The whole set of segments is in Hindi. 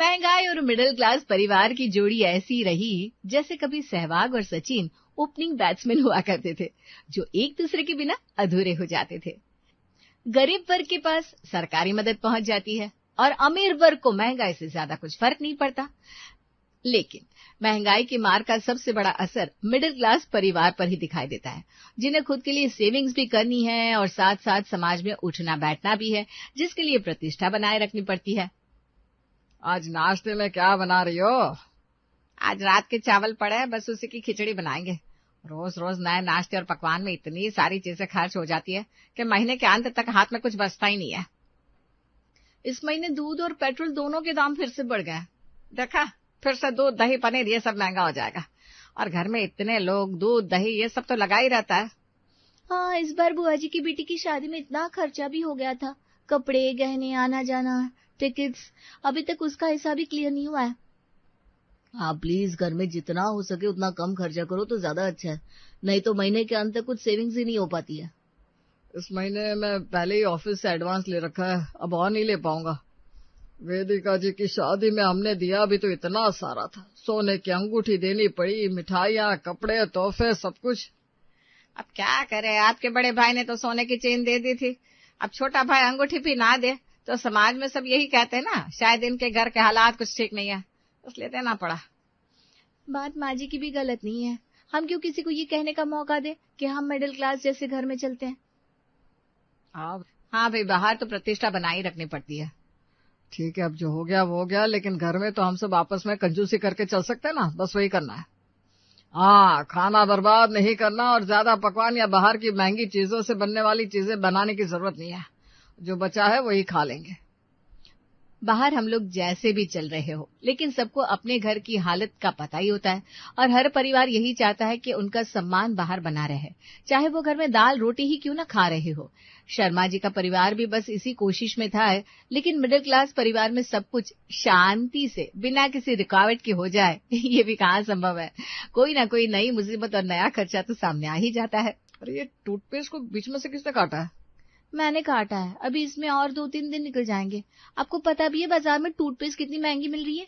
महंगाई और मिडिल क्लास परिवार की जोड़ी ऐसी रही जैसे कभी सहवाग और सचिन ओपनिंग बैट्समैन हुआ करते थे, जो एक दूसरे के बिना अधूरे हो जाते थे। गरीब वर्ग के पास सरकारी मदद पहुंच जाती है और अमीर वर्ग को महंगाई से ज्यादा कुछ फर्क नहीं पड़ता। लेकिन महंगाई की मार का सबसे बड़ा असर मिडिल क्लास परिवार पर ही दिखाई देता है, जिन्हें खुद के लिए सेविंग्स भी करनी है और साथ साथ समाज में उठना बैठना भी है, जिसके लिए प्रतिष्ठा बनाए रखनी पड़ती है। आज नाश्ते में क्या बना रही हो? आज रात के चावल पड़े हैं, बस उसी की खिचड़ी बनाएंगे। रोज रोज नए नाश्ते और पकवान में इतनी सारी चीजें खर्च हो जाती है कि महीने के अंत तक हाथ में कुछ बचता ही नहीं है। इस महीने दूध और पेट्रोल दोनों के दाम फिर से बढ़ गए। देखा, फिर से दूध दही पनीर ये सब महंगा हो जाएगा, और घर में इतने लोग, दूध दही ये सब तो लगा ही रहता है। हाँ, इस बार बुआ जी की बेटी की शादी में इतना खर्चा भी हो गया था, कपड़े, गहने, आना जाना, टिकट्स, अभी तक उसका हिसाब भी क्लियर नहीं हुआ है। हाँ प्लीज, घर में जितना हो सके उतना कम खर्चा करो तो ज्यादा अच्छा है, नहीं तो महीने के अंत तक कुछ सेविंग्स ही नहीं हो पाती है। इस महीने मैं पहले ही ऑफिस से एडवांस ले रखा है, अब और नहीं ले पाऊंगा। वेदिका जी की शादी में हमने दिया भी तो इतना सारा था, सोने की अंगूठी देनी पड़ी, मिठाइयाँ, कपड़े, तोहफे, सब कुछ। अब क्या करे, आपके बड़े भाई ने तो सोने की चेन दे दी थी, अब छोटा भाई अंगूठी भी ना दे तो समाज में सब यही कहते हैं ना, शायद इनके घर के हालात कुछ ठीक नहीं है, इसलिए देना पड़ा। बात माँ जी की भी गलत नहीं है, हम क्यों किसी को ये कहने का मौका दे कि हम मिडिल क्लास जैसे घर में चलते हैं। हाँ भाई, बाहर तो प्रतिष्ठा बनाई रखनी पड़ती है। ठीक है, अब जो हो गया वो हो गया, लेकिन घर में तो हम सब आपस में कंजूसी करके चल सकते हैं ना, बस वही करना है। हाँ, खाना बर्बाद नहीं करना और ज्यादा पकवान या बाहर की महंगी चीजों से बनने वाली चीजें बनाने की जरूरत नहीं है, जो बचा है वही खा लेंगे। बाहर हम लोग जैसे भी चल रहे हो, लेकिन सबको अपने घर की हालत का पता ही होता है, और हर परिवार यही चाहता है कि उनका सम्मान बाहर बना रहे, चाहे वो घर में दाल रोटी ही क्यों ना खा रहे हो। शर्मा जी का परिवार भी बस इसी कोशिश में था, लेकिन मिडिल क्लास परिवार में सब कुछ शांति से बिना किसी रुकावट के हो जाए ये भी कहाँ संभव है। कोई ना कोई नई मुसीबत और नया खर्चा तो सामने आ ही जाता है। अरे ये टूथपेस्ट को बीच में से किसने काटा है? मैंने काटा है, अभी इसमें और 2-3 दिन निकल जाएंगे। आपको पता भी है बाजार में टूथपेस्ट कितनी महंगी मिल रही है।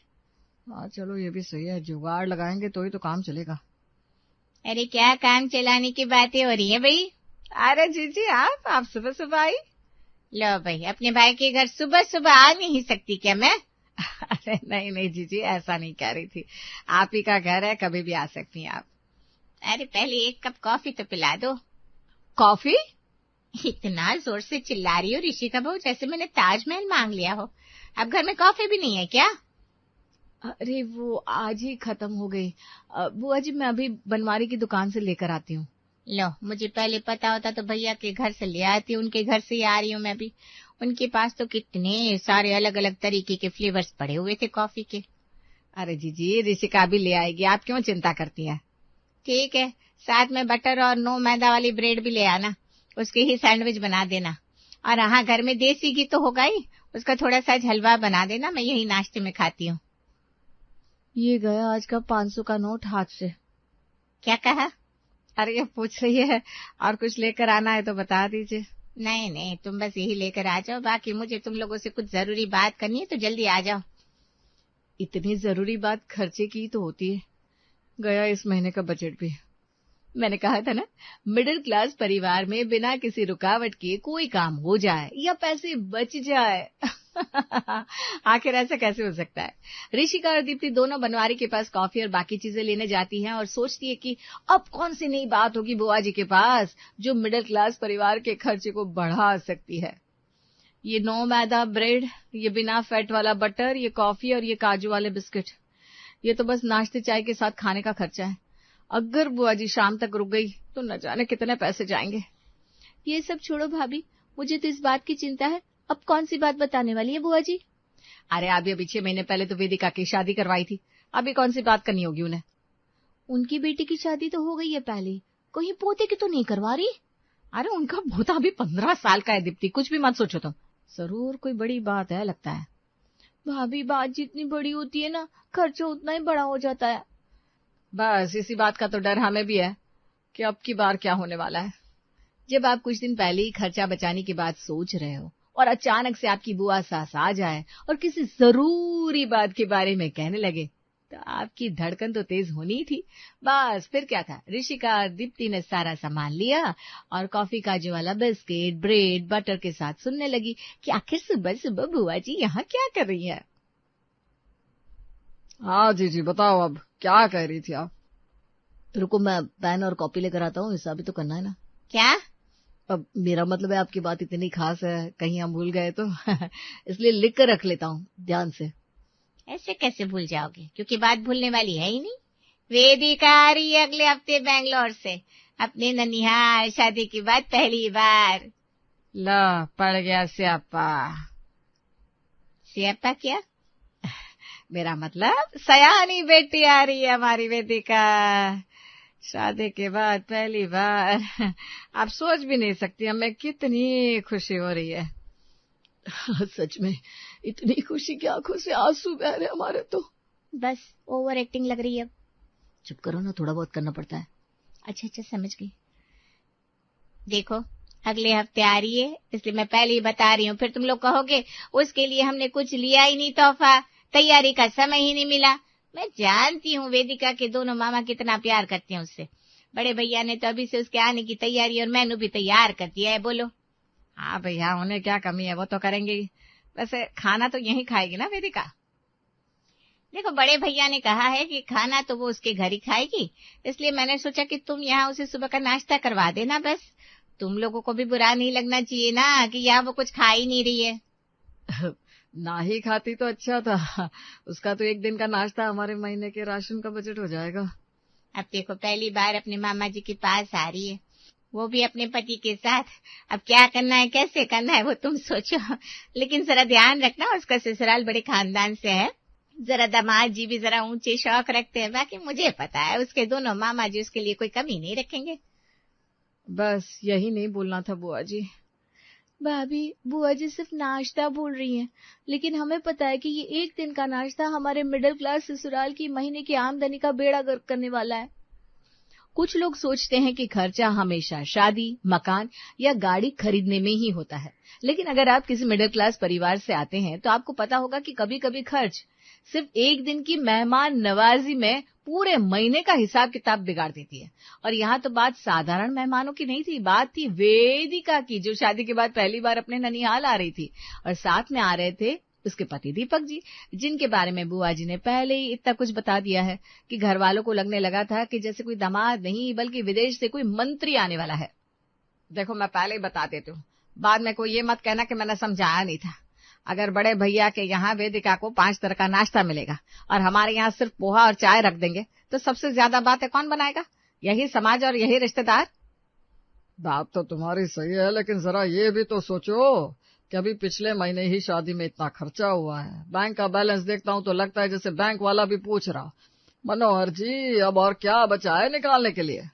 हाँ चलो, ये भी सही है, जुगाड़ लगाएंगे तो ही तो काम चलेगा। अरे क्या काम चलाने की बातें हो रही है भाई? अरे जीजी, आप सुबह सुबह आई? लो भाई, अपने भाई के घर सुबह सुबह आ नहीं सकती क्या मैं? अरे नहीं नहीं जीजी, ऐसा नहीं कह रही थी, आप ही का घर है, कभी भी आ सकती हैं आप। अरे पहले एक कप कॉफी तो पिला दो। कॉफी? इतना जोर से चिल्ला रही हो ऋषि का बहू, जैसे मैंने ताजमहल मांग लिया हो। अब घर में कॉफी भी नहीं है क्या? अरे वो आज ही खत्म हो गई। बुआ जी, मैं अभी बनवारी की दुकान से लेकर आती हूँ। लो, मुझे पहले पता होता तो भैया के घर से ले आती, उनके घर से ही आ रही हूँ मैं भी। उनके पास तो कितने सारे अलग अलग तरीके के फ्लेवर्स पड़े हुए थे कॉफी के। अरे जीजी, ऋषिका भी ले आएगी, आप क्यों चिंता करती हैं? ठीक है, साथ में बटर और नो मैदा वाली ब्रेड भी ले आना, उसके ही सैंडविच बना देना। और हाँ, घर में देसी घी तो होगा ही, उसका थोड़ा सा हलवा बना देना, मैं यही नाश्ते में खाती हूँ। ये गया आज का 500 का नोट हाथ से। क्या कहा? अरे ये पूछ रही है, और कुछ लेकर आना है तो बता दीजिए। नहीं नहीं, तुम बस यही लेकर आ जाओ, बाकी मुझे तुम लोगों से कुछ जरूरी बात करनी है तो जल्दी आ जाओ। इतनी जरूरी बात खर्चे की तो होती है। गया इस महीने का बजट भी। मैंने कहा था ना, मिडिल क्लास परिवार में बिना किसी रुकावट के कोई काम हो जाए या पैसे बच जाए। आखिर ऐसा कैसे हो सकता है? ऋषिका और दीप्ति दोनों बनवारी के पास कॉफी और बाकी चीजें लेने जाती हैं और सोचती है कि अब कौन सी नई बात होगी बुआ जी के पास जो मिडिल क्लास परिवार के खर्चे को बढ़ा सकती है। ये नो मैदा ब्रेड, ये बिना फैट वाला बटर, ये कॉफी और ये काजू वाले बिस्किट, ये तो बस नाश्ते चाय के साथ खाने का खर्चा है। अगर बुआ जी शाम तक रुक गई तो न जाने कितने पैसे जाएंगे। ये सब छोड़ो भाभी, मुझे तो इस बात की चिंता है, अब कौन सी बात बताने वाली है बुआ जी? अरे अभी अभी 6 महीने पहले तो वेदिका की शादी करवाई थी, अभी कौन सी बात करनी होगी उन्हें? उनकी बेटी की शादी तो हो गई है पहले, कहीं पोते की तो नहीं करवा रही? अरे उनका पोता अभी 15 साल का है दीप्ति, कुछ भी मत सोचो तुम। जरूर कोई बड़ी बात है लगता है। भाभी, बात जितनी बड़ी होती है ना, खर्चा उतना ही बड़ा हो जाता है। बस इसी बात का तो डर हमें भी है कि अब की बार क्या होने वाला है। जब आप कुछ दिन पहले ही खर्चा बचाने की बात सोच रहे हो और अचानक से आपकी बुआ सास आ जाए और किसी जरूरी बात के बारे में कहने लगे, तो आपकी धड़कन तो तेज होनी ही थी। बस फिर क्या था, ऋषिका और दीप्ति ने सारा सामान लिया और कॉफी काजू वाला बिस्किट, ब्रेड, बटर के साथ सुनने लगी कि आखिर सुबह सुबह बुआ जी यहाँ क्या कर रही है। हाँ जी बताओ, अब क्या कह रही थी आप? रुको, मैं पेन और कॉपी लेकर आता हूँ, हिसाब भी तो करना है ना। क्या? अब मेरा मतलब है आपकी बात इतनी खास है, कहीं हम भूल गए तो इसलिए लिख कर रख लेता हूँ ध्यान से। ऐसे कैसे भूल जाओगे, क्योंकि बात भूलने वाली है ही नहीं। वेदिका आ रही है अगले हफ्ते बैंगलोर से, अपने ननिहाल, शादी की बात पहली बार। ला पड़ गया स्यापा। स्यापा क्या? मेरा मतलब सयानी बेटी आ रही है हमारी वेदिका, शादी के बाद पहली बार। आप सोच भी नहीं सकती हमें कितनी खुशी हो रही है। सच में इतनी खुशी की आंखों से आंसू बह रहे हमारे तो। बस ओवर एक्टिंग लग रही है। चुप करो ना, थोड़ा बहुत करना पड़ता है। अच्छा समझ गई। देखो अगले हफ्ते आ रही है, इसलिए मैं पहले ही बता रही हूँ, फिर तुम लोग कहोगे उसके लिए हमने कुछ लिया ही नहीं, तोहफा, तैयारी का समय ही नहीं मिला। मैं जानती हूँ वेदिका के दोनों मामा कितना प्यार करते हैं उससे। बड़े भैया ने तो अभी से उसके आने की तैयारी और मेनू भी तैयार कर दिया है। बोलो। हाँ भैया, उन्हें क्या कमी है, वो तो करेंगे ही। वैसे खाना तो यहीं खाएगी ना वेदिका? देखो बड़े भैया ने कहा है कि खाना तो वो उसके घर ही खाएगी, इसलिए मैंने सोचा कि तुम यहाँ उसे सुबह का नाश्ता करवा देना। बस तुम लोगों को भी बुरा नहीं लगना चाहिए ना कि यहाँ वो कुछ खा ही नहीं रही है। ना ही खाती तो अच्छा था, उसका तो एक दिन का नाश्ता हमारे महीने के राशन का बजट हो जाएगा। अब देखो पहली बार अपने मामा जी के पास आ रही है, वो भी अपने पति के साथ। अब क्या करना है, कैसे करना है, वो तुम सोचो, लेकिन जरा ध्यान रखना उसका ससुराल बड़े खानदान से है, जरा दामाद जी भी जरा ऊंचे शौक रखते हैं। बाकी मुझे पता है उसके दोनों मामा जी उसके लिए कोई कमी नहीं रखेंगे। बस यही नहीं बोलना था बुआ जी। भाभी, बुआ जी सिर्फ नाश्ता बोल रही हैं, लेकिन हमें पता है कि ये एक दिन का नाश्ता हमारे मिडिल क्लास ससुराल की महीने की आमदनी का बेड़ा गर्क करने वाला है। कुछ लोग सोचते हैं कि खर्चा हमेशा शादी, मकान या गाड़ी खरीदने में ही होता है, लेकिन अगर आप किसी मिडिल क्लास परिवार से आते हैं तो आपको पता होगा कि कभी कभी खर्च सिर्फ एक दिन की मेहमान नवाजी में पूरे महीने का हिसाब किताब बिगाड़ देती है। और यहाँ तो बात साधारण मेहमानों की नहीं थी, बात थी वेदिका की, जो शादी के बाद पहली बार अपने ननिहाल आ रही थी और साथ में आ रहे थे उसके पति दीपक जी, जिनके बारे में बुआ जी ने पहले ही इतना कुछ बता दिया है कि घर वालों को लगने लगा था कि जैसे कोई दामाद नहीं बल्कि विदेश से कोई मंत्री आने वाला है। देखो मैं पहले ही बता देती हूँ, बाद में कोई ये मत कहना कि मैंने समझाया नहीं था। अगर बड़े भैया के यहाँ वेदिका को 5 तरह का नाश्ता मिलेगा और हमारे यहाँ सिर्फ पोहा और चाय रख देंगे तो सबसे ज्यादा बातें कौन बनाएगा? यही समाज और यही रिश्तेदार। बात तो तुम्हारी सही है, लेकिन जरा ये भी तो सोचो कि अभी पिछले महीने ही शादी में इतना खर्चा हुआ है। बैंक का बैलेंस देखता हूँ तो लगता है जैसे बैंक वाला भी पूछ रहा, मनोहर जी अब और क्या बचा है निकालने के लिए?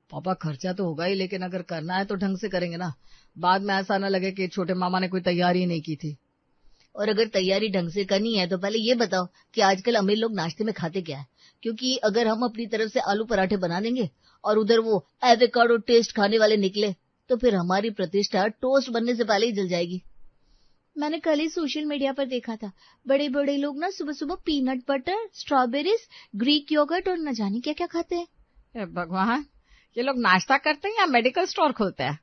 पापा खर्चा तो होगा ही, लेकिन अगर करना है तो ढंग से करेंगे ना, बाद में ऐसा न लगे कि छोटे मामा ने कोई तैयारी नहीं की थी। और अगर तैयारी ढंग से करनी है तो पहले ये बताओ कि आजकल अमीर लोग नाश्ते में खाते क्या है, क्योंकि अगर हम अपनी तरफ से आलू पराठे बना देंगे और उधर वो एवोकाडो टेस्ट खाने वाले निकले तो फिर हमारी प्रतिष्ठा टोस्ट बनने से पहले ही जल जाएगी। मैंने कल ही सोशल मीडिया पर देखा था, बड़े बड़े लोग ना सुबह सुबह peanut butter, strawberries, Greek yoghurt और न जाने क्या क्या खाते हैं। भगवान, ये लोग नाश्ता करते हैं या मेडिकल स्टोर खोलते हैं?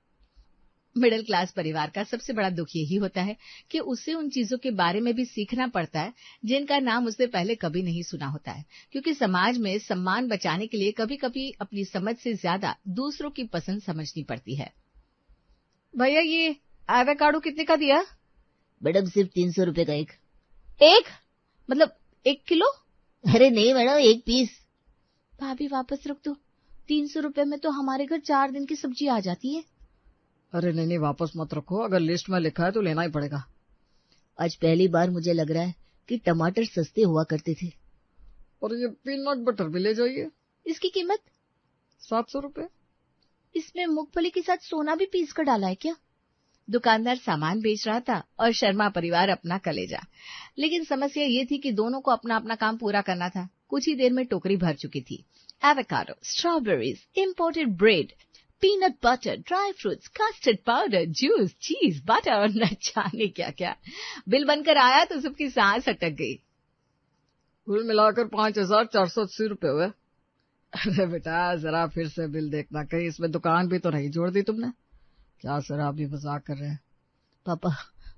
मिडिल क्लास परिवार का सबसे बड़ा दुख यही होता है कि उसे उन चीजों के बारे में भी सीखना पड़ता है जिनका नाम उसने पहले कभी नहीं सुना होता है, क्योंकि समाज में सम्मान बचाने के लिए कभी कभी अपनी समझ से ज्यादा दूसरों की पसंद समझनी पड़ती है। भैया ये एवोकाडो कितने का दिया? मैडम सिर्फ 300 रुपए का एक। एक मतलब 1 किलो? अरे नहीं मैडम, एक पीस। भाभी वापस रख दो, 300 रुपए में तो हमारे घर 4 दिन की सब्जी आ जाती है। अरे नहीं वापस मत रखो, अगर लिस्ट में लिखा है तो लेना ही पड़ेगा। आज पहली बार मुझे लग रहा है कि टमाटर सस्ते हुआ करते थे। और ये पीनट बटर भी ले जाइए। इसकी कीमत 700 रुपए। इसमें मूंगफली के साथ सोना भी पीस कर डाला है क्या? दुकानदार सामान बेच रहा था और शर्मा परिवार अपना कलेजा, लेकिन समस्या ये थी कि दोनों को अपना अपना काम पूरा करना था। कुछ ही देर में टोकरी भर चुकी थी। Avocado, strawberries, imported bread, peanut butter, dry fruits, custard powder, juice, चीज, बटर और न जाने क्या क्या। बिल बनकर आया तो सबकी सांस अटक गई। कुल मिलाकर 5,480 रुपए हुए। अरे बेटा जरा फिर से बिल देखना, कहीं इसमें दुकान भी तो नहीं जोड़ दी तुमने। क्या सर आप भी मजाक कर रहे हैं? पापा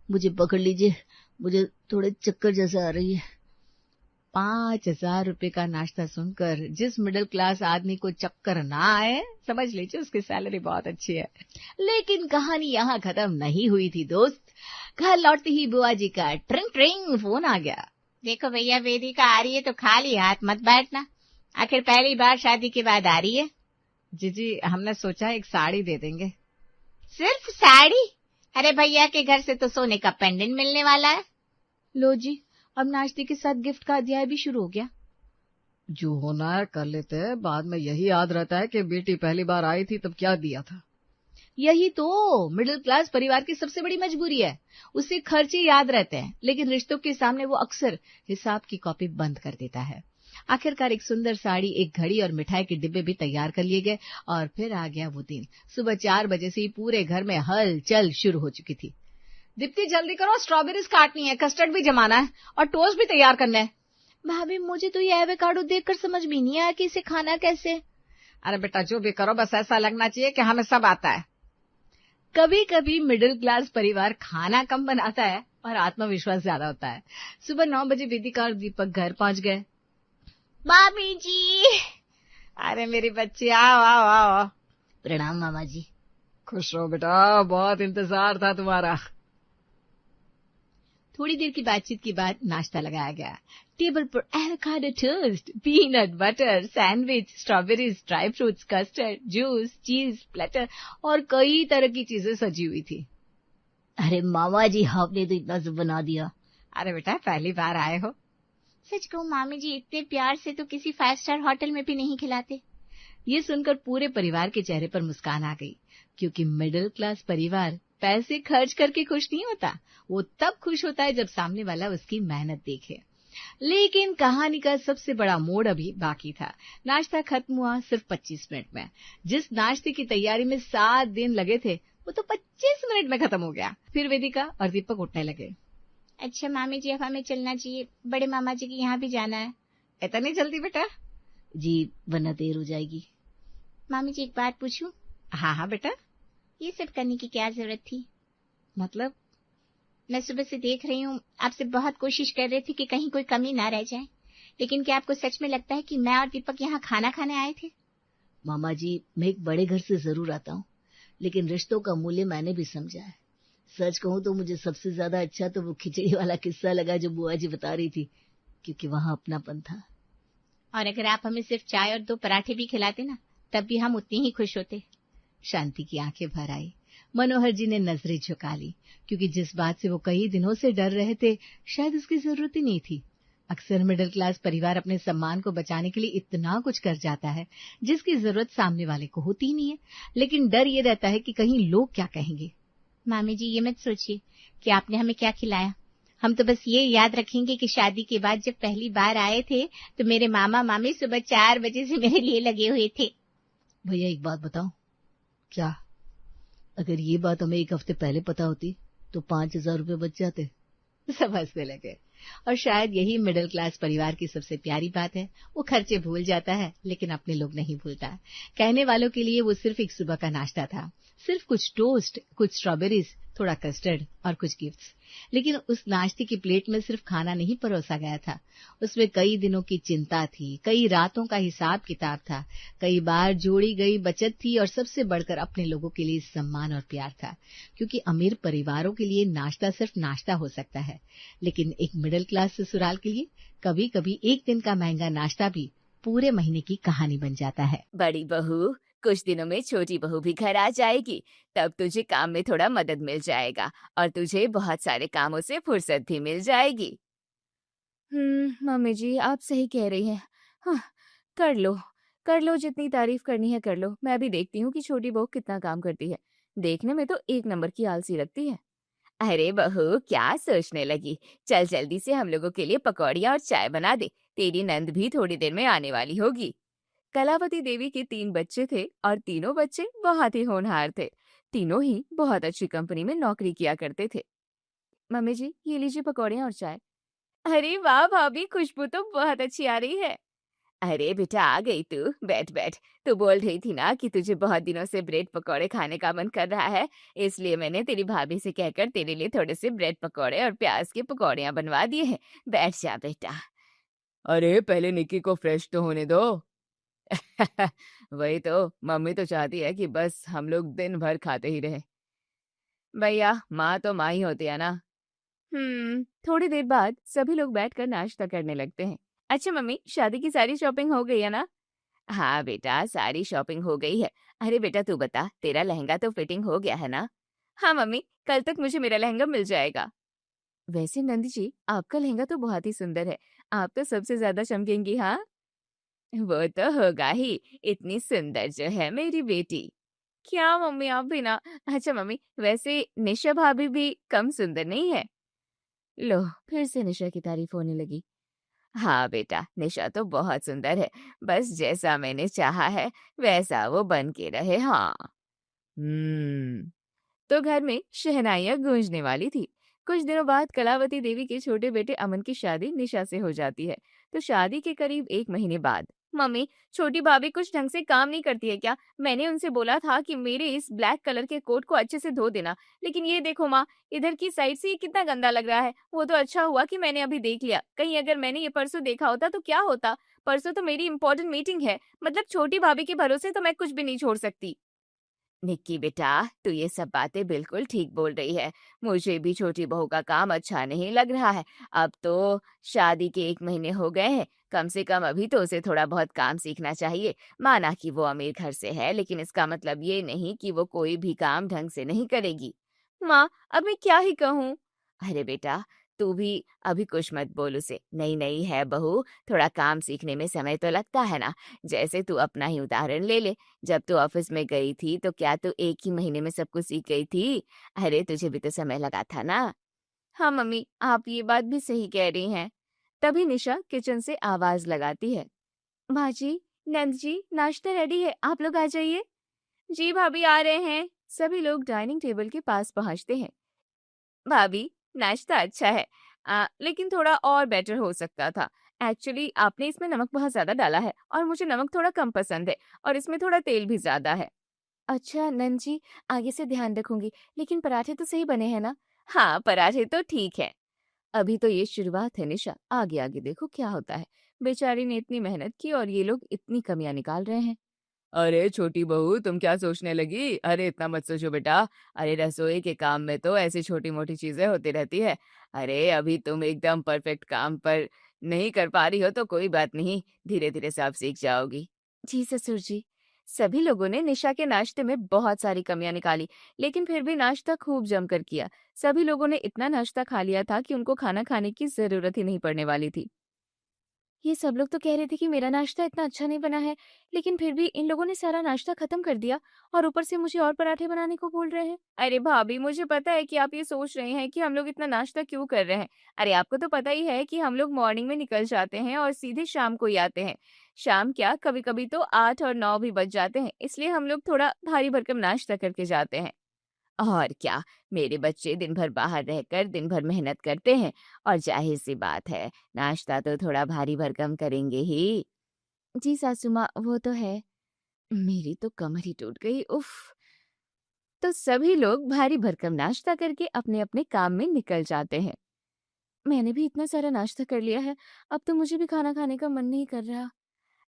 मुझे पकड़ लीजिए, मुझे थोड़े चक्कर जैसे आ रही है। 5,000 रुपए का नाश्ता सुनकर जिस मिडिल क्लास आदमी को चक्कर ना आए, समझ लीजिए उसकी सैलरी बहुत अच्छी है। लेकिन कहानी यहाँ खत्म नहीं हुई थी दोस्त। घर लौटते ही बुआ जी का ट्रिंग ट्रिंग फोन आ गया। देखो भैया वेदिका आ रही है तो खाली हाथ मत बैठना, आखिर पहली बार शादी के बाद आ रही है। जी हमने सोचा एक साड़ी दे देंगे। सिर्फ साड़ी? अरे भैया के घर से तो सोने का पेंडेंट मिलने वाला है। लो जी, अब नाश्ते के साथ गिफ्ट का अध्याय भी शुरू हो गया। जो होना है कर लेते हैं, बाद में यही याद रहता है कि बेटी पहली बार आई थी तब क्या दिया था। यही तो मिडिल क्लास परिवार की सबसे बड़ी मजबूरी है, उसे खर्चे याद रहते हैं लेकिन रिश्तों के सामने वो अक्सर हिसाब की कॉपी बंद कर देता है। आखिरकार एक सुंदर साड़ी, एक घड़ी और मिठाई के डिब्बे भी तैयार कर लिए गए और फिर आ गया वो दिन। सुबह 4 बजे से ही पूरे घर में हलचल शुरू हो चुकी थी। दीप्ति जल्दी करो, स्ट्रॉबेरीज काटनी है, कस्टर्ड भी जमाना है और टोस्ट भी तैयार करना है। भाभी मुझे तो ये एवोकाडो देखकर समझ भी नहीं आया कि इसे खाना कैसे। अरे बेटा जो भी करो बस ऐसा लगना चाहिए कि हमें सब आता है। कभी कभी मिडिल क्लास परिवार खाना कम बनाता है और आत्मविश्वास ज्यादा होता है। सुबह 9 बजे वेदिका और दीपक घर पहुंच गए। मामी जी। अरे मेरी बच्ची आओ आओ आओ। प्रणाम मामा जी। खुश रहो बेटा, बहुत इंतजार था तुम्हारा। थोड़ी देर की बातचीत के बाद नाश्ता लगाया गया। टेबल पर avocado toast, peanut butter, sandwich, strawberries, dry fruits, custard, juice, चीज, प्लेटर और कई तरह की चीजें सजी हुई थी। अरे मामा जी आपने तो इतना सब बना दिया। अरे बेटा पहली बार आए हो। सच कहूं मामी जी, इतने प्यार से तो किसी 5 स्टार होटल में भी नहीं खिलाते। ये सुनकर पूरे परिवार के चेहरे पर मुस्कान आ गई, क्योंकि मिडिल क्लास परिवार पैसे खर्च करके खुश नहीं होता, वो तब खुश होता है जब सामने वाला उसकी मेहनत देखे। लेकिन कहानी का सबसे बड़ा मोड़ अभी बाकी था। नाश्ता खत्म हुआ सिर्फ 25 मिनट में। जिस नाश्ते की तैयारी में 7 दिन लगे थे वो तो 25 मिनट में खत्म हो गया। फिर वेदिका और दीपक उठने लगे। अच्छा मामी जी अब हमें चलना चाहिए, बड़े मामा जी के यहाँ भी जाना है। इतनी जल्दी बेटा? जी वरना देर हो जाएगी। मामी जी एक बात पूछूं? हाँ बेटा। ये सब करने की क्या जरूरत थी? मतलब? मैं सुबह से देख रही हूँ, आपसे बहुत कोशिश कर रही थी कि कहीं कोई कमी ना रह जाए, लेकिन क्या आपको सच में लगता है कि मैं और दीपक यहाँ खाना खाने आए थे? मामा जी मैं एक बड़े घर से जरूर आता हूँ, लेकिन रिश्तों का मूल्य मैंने भी समझा है। सच कहूँ तो मुझे सबसे ज्यादा अच्छा तो वो खिचड़ी वाला किस्सा लगा जो बुआ जी बता रही थी, क्योंकि वहाँ अपनापन था। और अगर आप हमें सिर्फ चाय और 2 पराठे भी खिलाते ना, तब भी हम उतनी ही खुश होते। शांति की आंखें भर आई। मनोहर जी ने नजरें झुका ली, क्योंकि जिस बात से वो कई दिनों से डर रहे थे शायद उसकी जरूरत ही नहीं थी। अक्सर मिडिल क्लास परिवार अपने सम्मान को बचाने के लिए इतना कुछ कर जाता है जिसकी जरूरत सामने वाले को होती ही नहीं है, लेकिन डर ये रहता है कि कहीं लोग क्या कहेंगे। मामी जी ये मत सोचिए कि आपने हमें क्या खिलाया, हम तो बस ये याद रखेंगे कि शादी के बाद जब पहली बार आए थे तो मेरे मामा मामी सुबह 4 बजे से मेरे लिए लगे हुए थे। भैया एक बात बताओ। क्या? अगर ये बात हमें 1 हफ्ते पहले पता होती तो 5,000 रुपए बच जाते। सब हंसने लगे। और शायद यही मिडिल क्लास परिवार की सबसे प्यारी बात है, वो खर्चे भूल जाता है लेकिन अपने लोग नहीं भूलता। कहने वालों के लिए वो सिर्फ एक सुबह का नाश्ता था, सिर्फ कुछ टोस्ट, कुछ स्ट्रॉबेरीज, थोड़ा कस्टर्ड और कुछ गिफ्ट्स। लेकिन उस नाश्ते की प्लेट में सिर्फ खाना नहीं परोसा गया था, उसमें कई दिनों की चिंता थी, कई रातों का हिसाब किताब था, कई बार जोड़ी गई बचत थी और सबसे बढ़कर अपने लोगों के लिए सम्मान और प्यार था। क्योंकि अमीर परिवारों के लिए नाश्ता सिर्फ नाश्ता हो सकता है, लेकिन एक मिडिल क्लास ससुराल के लिए कभी कभी एक दिन का महंगा नाश्ता भी पूरे महीने की कहानी बन जाता है। बड़ी बहू, कुछ दिनों में छोटी बहू भी घर आ जाएगी, तब तुझे काम में थोड़ा मदद मिल जाएगा और तुझे बहुत सारे कामों से फुर्सत भी मिल जाएगी। मम्मी जी आप सही कह रही हैं। हाँ, कर लो जितनी तारीफ करनी है कर लो। मैं भी देखती हूँ कि छोटी बहू कितना काम करती है। देखने में तो 1 नंबर की आलसी लगती है। अरे बहू क्या सोचने लगी, चल जल्दी से हम लोगों के लिए पकौड़ियाँ और चाय बना दे, तेरी नंद भी थोड़ी देर में आने वाली होगी। कलावती देवी के 3 बच्चे थे और तीनों बच्चे बहुत ही होनहार थे। तीनों ही बहुत अच्छी कंपनी में नौकरी किया करते थे। मम्मी जी, ये लीजिए पकौड़े और चाय। अरे वाह भाभी, खुशबू तो बहुत अच्छी आ रही है। अरे बेटा, आ गई तू, बैठ बैठ। तू बोल रही थी ना कि तुझे बहुत दिनों से ब्रेड पकौड़े खाने का मन कर रहा है, इसलिए मैंने तेरी भाभी से कहकर तेरे लिए थोड़े से ब्रेड पकौड़े और प्याज के पकौड़ियाँ बनवा दिए हैं। बैठ जा बेटा। अरे पहले निक्की को फ्रेश तो होने दो। वही तो, मम्मी तो चाहती है कि बस हम लोग दिन भर खाते ही रहे। भैया, माँ तो माँ ही होती है ना। थोड़ी देर बाद सभी लोग बैठकर नाश्ता करने लगते हैं। अच्छा मम्मी, शादी की सारी शॉपिंग हो गई है ना? हाँ बेटा, सारी शॉपिंग हो गई है। अरे बेटा तू बता, तेरा लहंगा तो फिटिंग हो गया है ना? हाँ मम्मी, कल तक मुझे मेरा लहंगा मिल जाएगा। वैसे नंदी जी, आपका लहंगा तो बहुत ही सुंदर है। आप तो सबसे ज्यादा चमकेंगी। हाँ, वो तो होगा ही, इतनी सुंदर जो है मेरी बेटी। क्या मम्मी, आप भी ना। अच्छा मम्मी, वैसे निशा भाभी भी कम सुंदर नहीं है? लो, फिर से निशा की तारीफ होने लगी। हाँ बेटा, निशा तो बहुत सुंदर है, बस जैसा मैंने चाहा है वैसा वो बन के रहे। हाँ। हम्म तो घर में शहनाइयां गूंजने वाली थी। कुछ दिनों बाद कलावती देवी के छोटे बेटे अमन की शादी निशा से हो जाती है। तो शादी के करीब 1 महीने बाद, मम्मी, छोटी भाभी कुछ ढंग से काम नहीं करती है क्या? मैंने उनसे बोला था कि मेरे इस ब्लैक कलर के कोट को अच्छे से धो देना, लेकिन ये देखो माँ, इधर की साइड से ये कितना गंदा लग रहा है। वो तो अच्छा हुआ कि मैंने अभी देख लिया, कहीं अगर मैंने ये परसों देखा होता तो क्या होता। परसों तो मेरी इंपॉर्टेंट मीटिंग है, मतलब छोटी भाभी के भरोसे तो मैं कुछ भी नहीं छोड़ सकती। निक्की बेटा, तू ये सब बातें बिल्कुल ठीक बोल रही है। मुझे भी छोटी बहू का काम अच्छा नहीं लग रहा है। अब तो शादी के 1 महीने हो गए हैं, कम से कम अभी तो उसे थोड़ा बहुत काम सीखना चाहिए। माना कि वो अमीर घर से है, लेकिन इसका मतलब ये नहीं कि वो कोई भी काम ढंग से नहीं करेगी। माँ, अब मैं क्या ही कहूँ? अरे बेटा, तू भी अभी कुछ मत बोल उसे। नई नई है बहू, थोड़ा काम सीखने में समय तो लगता है ना। जैसे तू अपना ही उदाहरण ले ले, जब तू ऑफिस में गई थी तो क्या तू 1 ही महीने में सब कुछ सीख गई थी? अरे तुझे भी तो समय लगा था ना। हाँ मम्मी, आप ये बात भी सही कह रही हैं। तभी निशा किचन से आवाज लगाती है। माँ जी, नंद जी, नाश्ता रेडी है, आप लोग आ जाइए। जी भाभी, आ रहे हैं। सभी लोग डाइनिंग टेबल के पास पहुंचते हैं। भाभी, नाश्ता अच्छा है, लेकिन थोड़ा और बेटर हो सकता था। एक्चुअली आपने इसमें नमक बहुत ज्यादा डाला है और मुझे नमक थोड़ा कम पसंद है, और इसमें थोड़ा तेल भी ज्यादा है। अच्छा नंद जी, आगे से ध्यान रखूंगी, लेकिन पराठे तो सही बने हैं ना? हाँ, पराठे तो ठीक है। अभी तो ये शुरुआत है निशा, आगे आगे देखो क्या होता है। बेचारी ने इतनी मेहनत की और ये लोग इतनी कमियां निकाल रहे हैं। अरे छोटी बहू, तुम क्या सोचने लगी? अरे इतना मत सोचो बेटा। अरे रसोई के काम में तो ऐसी छोटी मोटी चीजें होती रहती है। अरे अभी तुम एकदम परफेक्ट काम पर नहीं कर पा रही हो तो कोई बात नहीं, धीरे धीरे सब सीख जाओगी। जी ससुर जी। सभी लोगों ने निशा के नाश्ते में बहुत सारी कमियां निकाली, लेकिन फिर भी नाश्ता खूब जमकर किया। सभी लोगों ने इतना नाश्ता खा लिया था कि उनको खाना खाने की जरूरत ही नहीं पड़ने वाली थी। ये सब लोग तो कह रहे थे कि मेरा नाश्ता इतना अच्छा नहीं बना है, लेकिन फिर भी इन लोगों ने सारा नाश्ता खत्म कर दिया और ऊपर से मुझे और पराठे बनाने को बोल रहे हैं। अरे भाभी, मुझे पता है कि आप ये सोच रहे हैं कि हम लोग इतना नाश्ता क्यों कर रहे हैं। अरे आपको तो पता ही है कि हम लोग मॉर्निंग में निकल जाते हैं और सीधे शाम को ही आते हैं। शाम क्या, कभी कभी तो 8 और 9 भी बज जाते हैं, इसलिए हम लोग थोड़ा भारी भरकम नाश्ता करके जाते हैं। और क्या, मेरे बच्चे दिन भर बाहर रहकर दिन भर मेहनत करते हैं, और जाहिर सी बात है, नाश्ता तो थोड़ा भारी भरकम करेंगे ही। जी सासू माँ, वो तो है। मेरी तो कमर ही टूट गई, उफ। तो सभी लोग भारी भरकम नाश्ता करके अपने अपने काम में निकल जाते हैं। मैंने भी इतना सारा नाश्ता कर लिया है, अब तो मुझे भी खाना खाने का मन नहीं कर रहा।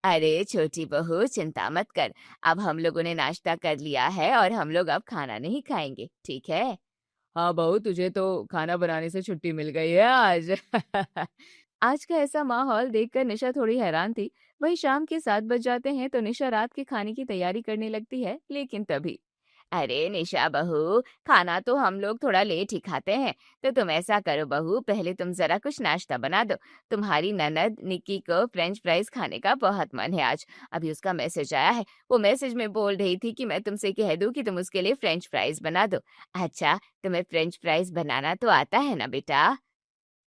अरे छोटी बहू, चिंता मत कर। अब हम लोगों ने नाश्ता कर लिया है और हम लोग अब खाना नहीं खाएंगे, ठीक है? हाँ बहू, तुझे तो खाना बनाने से छुट्टी मिल गई है आज। आज का ऐसा माहौल देखकर निशा थोड़ी हैरान थी। वही शाम के 7 बज जाते हैं तो निशा रात के खाने की तैयारी करने लगती है, लेकिन तभी, अरे निशा बहू, खाना तो हम लोग थोड़ा लेट ही खाते हैं, तो तुम ऐसा करो बहू, पहले तुम जरा कुछ नाश्ता बना दो। तुम्हारी ननद निक्की को फ्रेंच फ्राइज खाने का बहुत मन है आज। अभी उसका मैसेज आया है, वो मैसेज में बोल रही थी कि मैं तुमसे कह दूं कि तुम उसके लिए फ्रेंच फ्राइज बना दो। अच्छा, तुम्हें फ्रेंच फ्राइज बनाना तो आता है ना बेटा?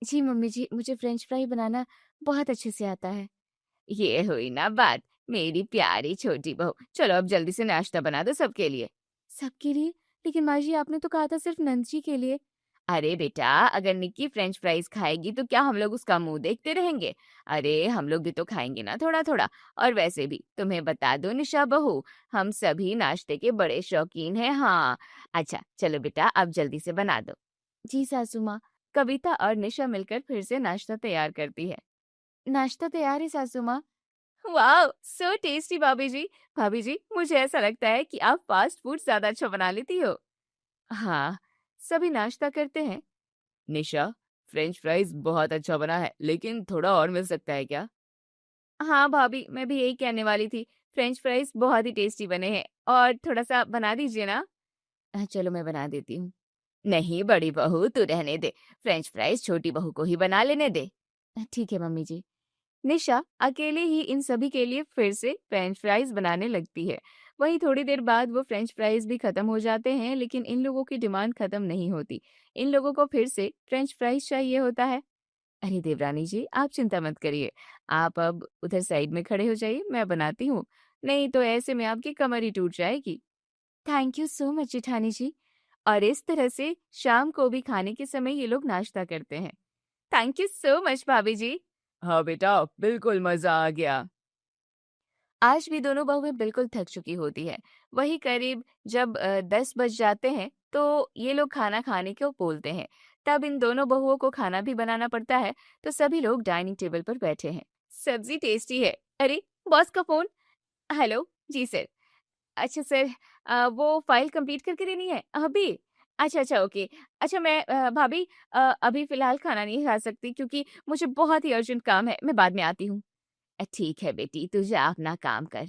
जी मम्मी जी, मुझे फ्रेंच फ्राई बनाना बहुत अच्छे से आता है। ये हुई ना बात। मेरी प्यारी छोटी बहू, चलो अब जल्दी से नाश्ता बना दो सबके लिए। सबके लिए? लेकिन माँ जी आपने तो कहा था सिर्फ नंदजी के लिए। अरे बेटा, अगर निक्की फ्रेंच फ्राइज खाएगी तो क्या हम लोग उसका मुंह देखते रहेंगे? अरे हम लोग भी तो खाएंगे ना थोड़ा थोड़ा। और वैसे भी तुम्हें बता दो निशा बहू, हम सभी नाश्ते के बड़े शौकीन हैं। हाँ, अच्छा चलो बेटा अब जल्दी से बना दो। जी सासू माँ। कविता और निशा मिलकर फिर से नाश्ता तैयार करती है। नाश्ता तैयार है सासू माँ। वाह, सो टेस्टी भाभी जी। भाभी जी, मुझे ऐसा लगता है कि आप फास्ट फूड ज्यादा अच्छा बना लेती हो। हाँ, सभी नाश्ता करते हैं। निशा, फ्रेंच फ्राइज बहुत अच्छा बना है, लेकिन थोड़ा और मिल सकता है क्या? हाँ भाभी, मैं भी यही कहने वाली थी। फ्रेंच फ्राइज बहुत ही टेस्टी बने हैं और थोड़ा सा बना दीजिए ना। चलो मैं बना देती हूँ। नहीं बड़ी बहू, तू रहने दे। फ्रेंच फ्राइज छोटी बहू को ही बना लेने दे। ठीक है मम्मी जी। निशा अकेले ही इन सभी के लिए फिर से फ्रेंच फ्राइज बनाने लगती है। वहीं थोड़ी देर बाद वो फ्रेंच फ्राइज भी खत्म हो जाते हैं, लेकिन इन लोगों की डिमांड खत्म नहीं होती। इन लोगों को फिर से फ्रेंच फ्राइज चाहिए होता है। अरे देवरानी जी, आप चिंता मत करिए। आप अब उधर साइड में खड़े हो जाइए, मैं बनाती हूँ। नहीं तो ऐसे में आपकी कमर ही टूट जाएगी। थैंक यू सो मच जेठानी जी। और इस तरह से शाम को भी खाने के समय ये लोग नाश्ता करते हैं। थैंक यू सो मच भाभी जी। हाँ बेटा, बिल्कुल मजा आ गया। आज भी दोनों बहुएं बिल्कुल थक चुकी होती है। वही करीब जब 10 बज जाते हैं तो ये लोग खाना खाने को बोलते हैं। तब इन दोनों बहुओं को खाना भी बनाना पड़ता है, तो सभी लोग डाइनिंग टेबल पर बैठे हैं। सब्जी टेस्टी है। अरे बॉस का फोन। हेलो जी सर। अच्छा सर, वो फाइल कंप्लीट करके देनी है अभी। अच्छा अच्छा ओके। अच्छा मैं भाभी, अभी फिलहाल खाना नहीं खा सकती क्योंकि मुझे बहुत ही अर्जेंट काम है, मैं बाद में आती हूँ। ठीक है बेटी, तू जा अपना काम कर।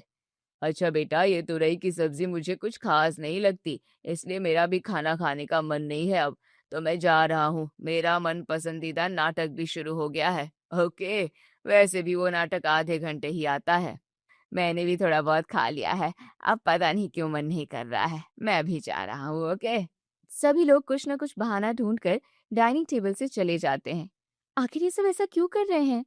अच्छा बेटा, ये तुरई की सब्जी मुझे कुछ खास नहीं लगती, इसलिए मेरा भी खाना खाने का मन नहीं है अब। तो मैं जा रहा हूँ, मेरा मन पसंदीदा नाटक भी शुरू हो गया है। ओके, वैसे भी वो नाटक आधे घंटे ही आता है। मैंने भी थोड़ा बहुत खा लिया है, अब पता नहीं क्यों मन नहीं कर रहा है, मैं भी जा रहा हूँ। ओके। सभी लोग कुछ न कुछ बहाना ढूंढकर डाइनिंग टेबल से चले जाते हैं। आखिर ये सब ऐसा क्यों कर रहे हैं?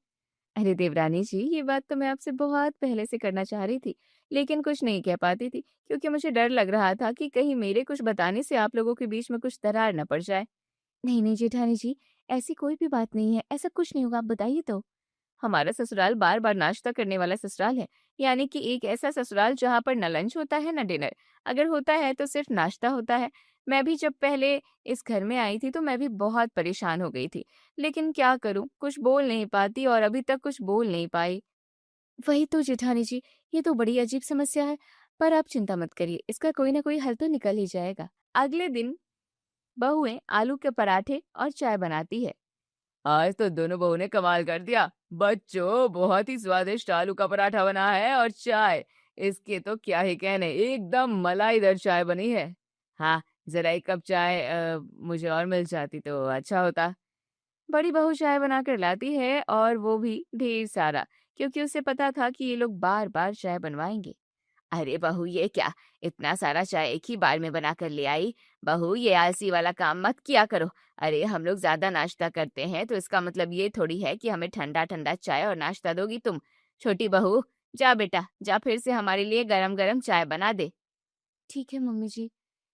अरे देवरानी जी, ये बात तो मैं आपसे बहुत पहले से करना चाह रही थी, लेकिन कुछ नहीं कह पाती थी क्योंकि मुझे डर लग रहा था कि कहीं मेरे कुछ बताने से आप लोगों के बीच में कुछ दरार न पड़ जाए। नहीं नहीं जेठानी जी, ऐसी कोई भी बात नहीं है, ऐसा कुछ नहीं होगा, आप बताइए तो। हमारा ससुराल बार बार नाश्ता करने वाला ससुराल है, यानी कि एक ऐसा ससुराल जहाँ पर न लंच होता है न डिनर। अगर होता है तो सिर्फ नाश्ता होता है। मैं भी जब पहले इस घर में आई थी तो मैं भी बहुत परेशान हो गई थी, लेकिन क्या करूं, कुछ बोल नहीं पाती और अभी तक कुछ बोल नहीं पाई। वही तो जेठानी जी, ये तो बड़ी अजीब समस्या है। पर आप चिंता मत करिए, इसका कोई ना कोई हल तो निकल ही जाएगा। अगले दिन बहुएं आलू के पराठे और चाय बनाती है। आज तो दोनों बहू ने कमाल कर दिया। बच्चों, बहुत ही स्वादिष्ट आलू का पराठा बना है और चाय, इसके तो क्या ही कहने, एकदम मलाईदार चाय बनी है। हाँ, जरा एक कप चाय मुझे और मिल जाती तो अच्छा होता। बड़ी बहू चाय बनाकर लाती है और वो भी ढेर सारा, क्योंकि उसे पता था कि ये लोग बार बार चाय बनवाएंगे। अरे बहू, ये क्या, इतना सारा चाय एक ही बार में बना कर ले आई? बहू, ये आलसी वाला काम मत किया करो। अरे हम लोग ज्यादा नाश्ता करते हैं तो इसका मतलब ये थोड़ी है कि हमें ठंडा ठंडा चाय और नाश्ता दोगी तुम। छोटी बहू, जा बेटा, जा फिर से हमारे लिए गरम गरम चाय बना दे। ठीक है मम्मी जी।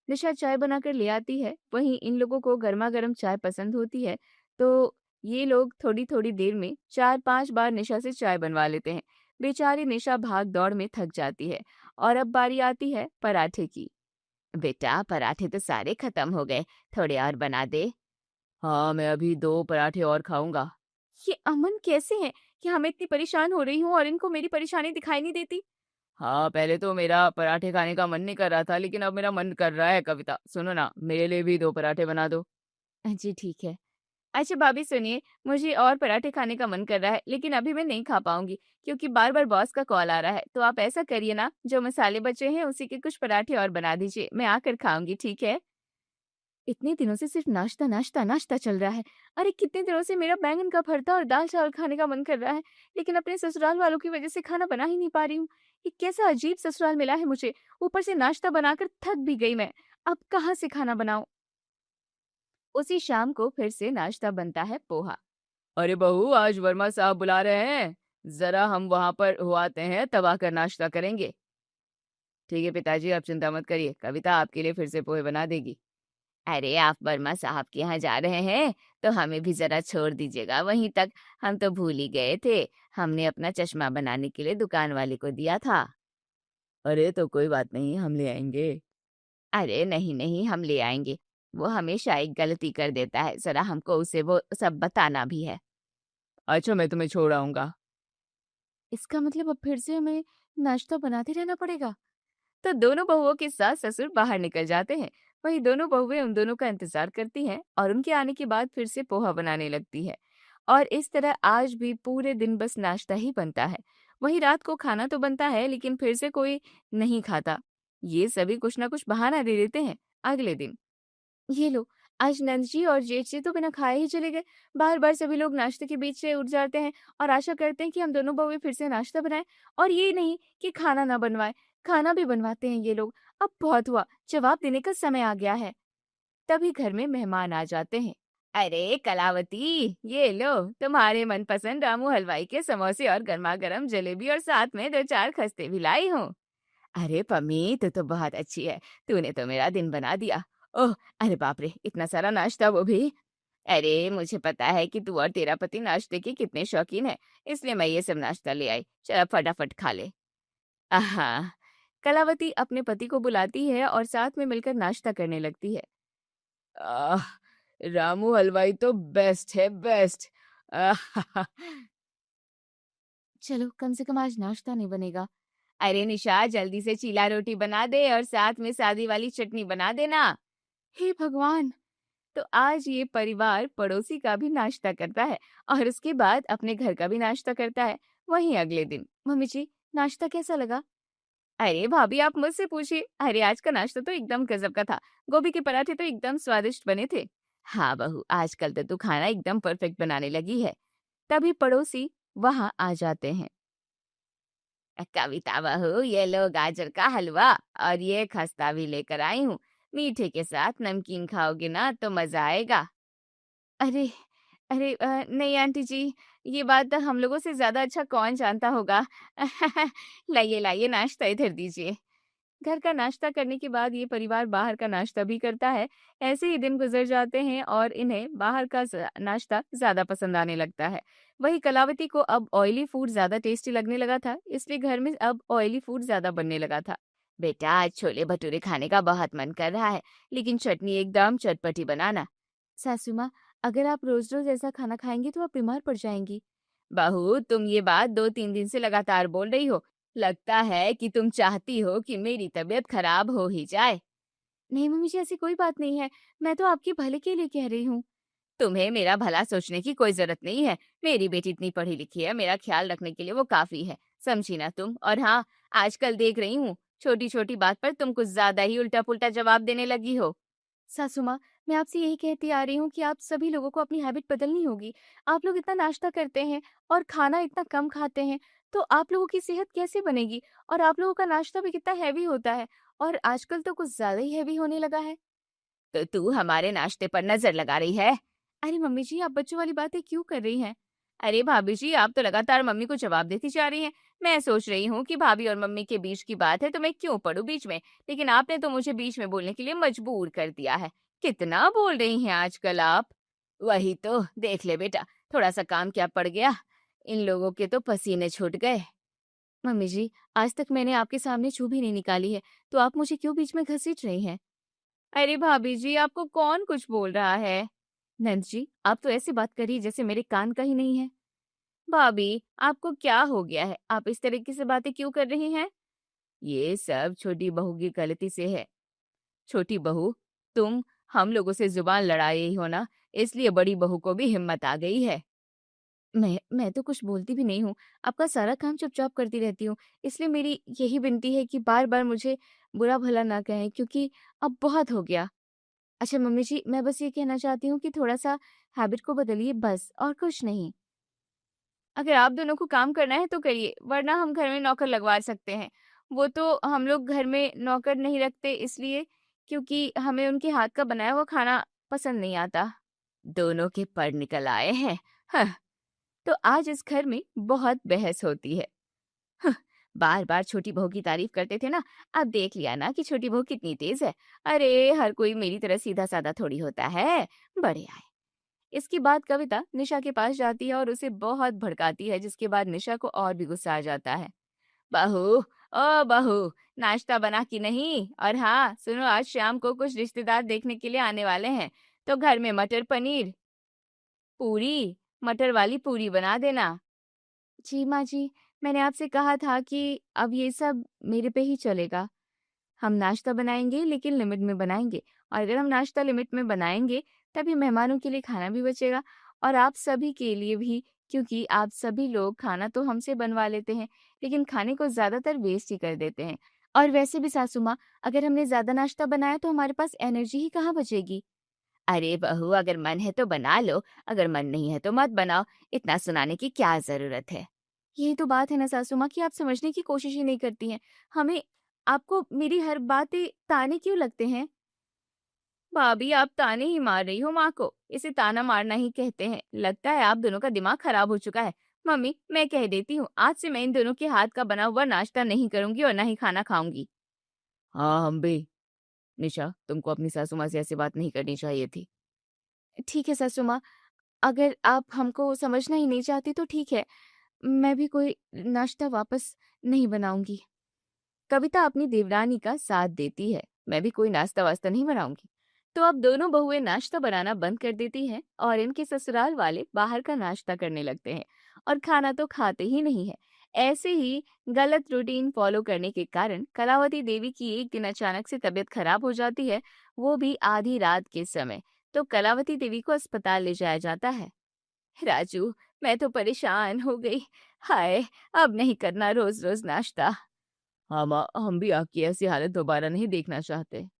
निशा चाय बनाकर ले आती है। वहीं इन लोगों को गर्मा गर्म चाय पसंद होती है, तो ये लोग थोड़ी थोड़ी देर में 4-5 बार निशा से चाय बनवा लेते हैं। बेचारी निशा भाग दौड़ में थक जाती है। और अब बारी आती है पराठे की। बेटा, पराठे तो सारे खत्म हो गए, थोड़े और बना दे। हाँ, मैं अभी 2 पराठे और खाऊंगा। ये अमन कैसे हैं कि मैं इतनी परेशान हो रही हूँ और इनको मेरी परेशानी दिखाई नहीं देती? हाँ, पहले तो मेरा पराठे खाने का मन नहीं कर रहा था, लेकिन अब मेरा मन कर रहा है। कविता, सुनो ना, मेरे लिए भी 2 पराठे बना दो। जी ठीक है। अच्छा भाभी सुनिए, मुझे और पराठे खाने का मन कर रहा है, लेकिन अभी मैं नहीं खा पाऊंगी क्योंकि बार बार बॉस का कॉल आ रहा है। तो आप ऐसा करिए ना, जो मसाले बचे हैं उसी के कुछ पराठे और बना दीजिए, मैं आकर खाऊंगी, ठीक है? इतने दिनों से सिर्फ नाश्ता नाश्ता नाश्ता चल रहा है। अरे कितने दिनों से मेरा बैंगन का भरता और दाल चावल खाने का मन कर रहा है, लेकिन अपने ससुराल वालों की वजह से खाना बना ही नहीं पा रही हूँ। ये कैसा अजीब ससुराल मिला है मुझे, ऊपर से नाश्ता बनाकर थक भी गई मैं। अब कहाँ से खाना बनाऊं? उसी शाम को फिर से नाश्ता बनता है, पोहा। अरे बहू, आज वर्मा साहब बुला रहे हैं। जरा हम वहां पर हो आते हैं, तब आकर नाश्ता करेंगे। ठीक है पिताजी, आप चिंता मत करिए, कविता आपके लिए फिर से पोहे बना देगी। अरे आप वर्मा साहब के यहाँ जा रहे हैं तो हमें भी जरा छोड़ दीजिएगा वहीं तक, हम तो भूल ही गए थे, हमने अपना चश्मा बनाने के लिए दुकान वाले को दिया था। अरे तो कोई बात नहीं, हम ले आएंगे। अरे नहीं नहीं, हम ले आएंगे, वो हमेशा एक गलती कर देता है, जरा हमको उसे वो सब बताना भी है। अच्छा, मैं तुम्हें छोड़ आऊंगा। इसका मतलब अब फिर से हमें नाश्ता बनाते रहना पड़ेगा। तो दोनों बहुओं के सास ससुर बाहर निकल जाते हैं। वहीं दोनों बहुएं उन दोनों का इंतजार करती हैं और उनके आने के बाद फिर से पोहा बनाने लगती है। और इस तरह आज भी पूरे दिन बस नाश्ता ही बनता है। वहीं रात को खाना तो बनता है लेकिन फिर से कोई नहीं खाता। ये सभी कुछ ना कुछ बहाना दे देते हैं। अगले दिन, ये लो, आज नंद जी और जेठ जी तो बिना खाए ही चले गए। बार बार सभी लोग नाश्ते के बीच से उठ जाते हैं और आशा करते हैं कि हम दोनों बहुएं फिर से नाश्ता बनाएं, और ये नहीं कि खाना ना बनवाएं, खाना भी बनवाते हैं ये लोग। अब बहुत हुआ, जवाब देने का समय आ गया है। तभी घर में मेहमान आ जाते हैं। अरे कलावती, ये लो तुम्हारे मनपसंद रामू हलवाई के समोसे और गर्मा गर्म जलेबी और साथ में 2-4 खस्ते भी लाई हूँ। अरे पम्मी, तू तो बहुत अच्छी है, तूने तो मेरा दिन बना दिया। ओह, अरे बाप रे, इतना सारा नाश्ता वो भी। अरे मुझे पता है कि तू और तेरा पति नाश्ते के कितने शौकीन है, इसलिए मैं ये सब नाश्ता ले आई, चल फटाफट खा ले। आहा, कलावती अपने पति को बुलाती है और साथ में मिलकर नाश्ता करने लगती है। आह, रामू हलवाई तो बेस्ट है, बेस्ट। आह, चलो कम से कम आज नाश्ता नहीं बनेगा। अरे निशा, जल्दी से चीला रोटी बना दे और साथ में सादी वाली चटनी बना देना। हे भगवान! तो आज ये परिवार पड़ोसी का भी नाश्ता करता है और उसके बाद अपने घर का भी नाश्ता करता है। वहीं अगले दिन, मम्मी जी, नाश्ता कैसा लगा? अरे भाभी, आप मुझसे पूछिए, अरे आज का नाश्ता तो एकदम गजब का था, गोभी के पराठे तो एकदम स्वादिष्ट बने थे। हाँ बहू, आजकल तो तू खाना एकदम परफेक्ट बनाने लगी है। तभी पड़ोसी वहां आ जाते हैं। कविता बहू, ये लो गाजर का हलवा और ये खस्ता भी लेकर आई हूँ, मीठे के साथ नमकीन खाओगे ना तो मजा आएगा। अरे अरे नहीं आंटी जी, ये बात तो हम लोगों से ज्यादा अच्छा कौन जानता होगा। लाइए लाइए, नाश्ता इधर दीजिए। घर का नाश्ता करने के बाद ये परिवार बाहर का नाश्ता भी करता है। ऐसे ही दिन गुजर जाते हैं और इन्हें बाहर का नाश्ता ज्यादा पसंद आने लगता है। वही कलावती को अब ऑयली फूड ज्यादा टेस्टी लगने लगा था, इसलिए घर में अब ऑयली फूड ज्यादा बनने लगा था। बेटा, आज छोले भटूरे खाने का बहुत मन कर रहा है, लेकिन चटनी एकदम चटपटी बनाना। सासू माँ, अगर आप रोज रोज ऐसा खाना खाएंगी तो आप बीमार पड़ जाएंगी। बहू, तुम ये बात 2-3 दिन से लगातार बोल रही हो, लगता है कि तुम चाहती हो कि मेरी तबीयत खराब हो ही जाए। नहीं मम्मी जी, ऐसी कोई बात नहीं है, मैं तो आपके भले के लिए कह रही हूँ। तुम्हें मेरा भला सोचने की कोई जरूरत नहीं है, मेरी बेटी इतनी पढ़ी लिखी है, मेरा ख्याल रखने के लिए वो काफी है, समझी ना तुम। और हाँ, आजकल देख रही हूँ छोटी छोटी बात पर तुम कुछ ज्यादा ही उल्टा पुल्टा जवाब देने लगी हो। सासू माँ, मैं आपसे यही कहती आ रही हूँ कि आप सभी लोगों को अपनी हैबिट बदलनी होगी। आप लोग इतना नाश्ता करते हैं और खाना इतना कम खाते हैं, तो आप लोगों की सेहत कैसे बनेगी? और आप लोगों का नाश्ता भी कितना हैवी होता है, और आजकल तो कुछ ज्यादा ही हैवी होने लगा है। तो तू हमारे नाश्ते पर नजर लगा रही है? अरे मम्मी जी, आप बच्चों वाली बातें क्यों कर रही हैं? अरे भाभी जी, आप तो लगातार मम्मी को जवाब देती जा रही हैं। मैं सोच रही हूँ कि भाभी और मम्मी के बीच की बात है तो मैं क्यों पढूं बीच में, लेकिन आपने तो मुझे बीच में बोलने के लिए मजबूर कर दिया है। कितना बोल रही हैं आजकल आप। वही तो, देख ले बेटा, थोड़ा सा काम क्या पड़ गया, इन लोगों के तो पसीने छूट गए। मम्मी जी, आज तक मैंने आपके सामने चूं भी नहीं निकाली है, तो आप मुझे क्यों बीच में घसीट रही हैं? अरे भाभी जी, आपको कौन कुछ बोल रहा है? नंद जी, आप तो ऐसे बात करिए जैसे मेरे कान का ही नहीं है। भाभी, आपको क्या हो गया है? आप इस तरीके से बातें क्यों कर रही हैं? ये सब छोटी बहू की गलती से है। छोटी बहू, तुम हम लोगों से जुबान लड़ाई ही हो ना, इसलिए बड़ी बहू को भी हिम्मत आ गई है। मैं तो कुछ बोलती भी नहीं हूँ, आपका सारा काम चुपचाप करती रहती हूँ, इसलिए मेरी यही विनती है कि बार-बार मुझे बुरा भला ना कहें, क्योंकि अब बहुत हो गया। अच्छा मम्मी जी, मैं बस ये कहना चाहती हूँ कि थोड़ा-सा हैबिट को बदलिए बस, और कुछ नहीं। अगर आप दोनों को काम करना है तो करिए, वरना हम घर में नौकर लगवा सकते हैं। वो तो हम लोग घर में नौकर नहीं रखते इसलिए क्योंकि हमें उनके हाथ का बनाया हुआ खाना पसंद नहीं आता। दोनों के पर निकल आए हैं। हाँ, तो आज इस घर में बहुत बहस होती है। बार बार छोटी बहू की तारीफ करते थे ना, अब देख लिया ना कि छोटी बहू कितनी तेज है। अरे हर कोई मेरी तरह सीधा साधा थोड़ी होता है। बड़े आए। इसके बाद कविता निशा के पास जाती है और उसे बहुत भड़काती है, जिसके बाद निशा को और भी गुस्सा आ जाता है। बहू, ओ बहू, नाश्ता बना कि नहीं? और हाँ सुनो, आज शाम को कुछ रिश्तेदार देखने के लिए आने वाले हैं, तो घर में मटर पनीर पूरी, मटर वाली पूरी बना देना। जी माँ जी, मैंने आपसे कहा था कि अब ये सब मेरे पे ही चलेगा। हम नाश्ता बनाएंगे लेकिन लिमिट में बनाएंगे, और अगर हम नाश्ता लिमिट में बनाएंगे तभी मेहमानों के लिए खाना भी बचेगा और आप सभी के लिए भी, क्योंकि आप सभी लोग खाना तो हमसे बनवा लेते हैं लेकिन खाने को ज्यादातर वेस्ट ही कर देते हैं। और वैसे भी सासू माँ, अगर हमने ज्यादा नाश्ता बनाया तो हमारे पास एनर्जी ही कहाँ बचेगी। अरे बहू, अगर मन है तो बना लो, अगर मन नहीं है तो मत बनाओ, इतना सुनाने की क्या जरूरत है। यही तो बात है ना सासू माँ कि आप समझने की कोशिश ही नहीं करती हैं। हमें आपको मेरी हर बातें ताने क्यों लगते हैं? भाभी, आप ताने ही मार रही हो माँ को। इसे ताना मारना ही कहते हैं। लगता है आप दोनों का दिमाग खराब हो चुका है। मम्मी, मैं कह देती हूँ, आज से मैं इन दोनों के हाथ का बना हुआ नाश्ता नहीं करूंगी और ना ही खाना खाऊंगी। हाँ, हम भी। निशा, तुमको अपनी सासू माँ से ऐसी बात नहीं करनी चाहिए थी। ठीक है सासू माँ, अगर आप हमको समझना ही नहीं चाहती तो ठीक है, मैं भी कोई नाश्ता वापस नहीं बनाऊंगी। कविता अपनी देवरानी का साथ देती है। मैं भी कोई नाश्ता वास्ता नहीं बनाऊंगी। तो अब दोनों बहुएं नाश्ता बनाना बंद कर देती हैं और इनके ससुराल वाले बाहर का नाश्ता करने लगते हैं और खाना तो खाते ही नहीं है। ऐसे ही गलत रूटीन फॉलो करने के कारण कलावती देवी की एक दिन अचानक से तबीयत खराब हो जाती है, वो भी आधी रात के समय। तो कलावती देवी को अस्पताल ले जाया जाता है। राजू, मैं तो परेशान हो गई। हाय, अब नहीं करना रोज रोज नाश्ता। हाँ माँ, हम भी आपकी ऐसी हालत दोबारा नहीं देखना चाहते।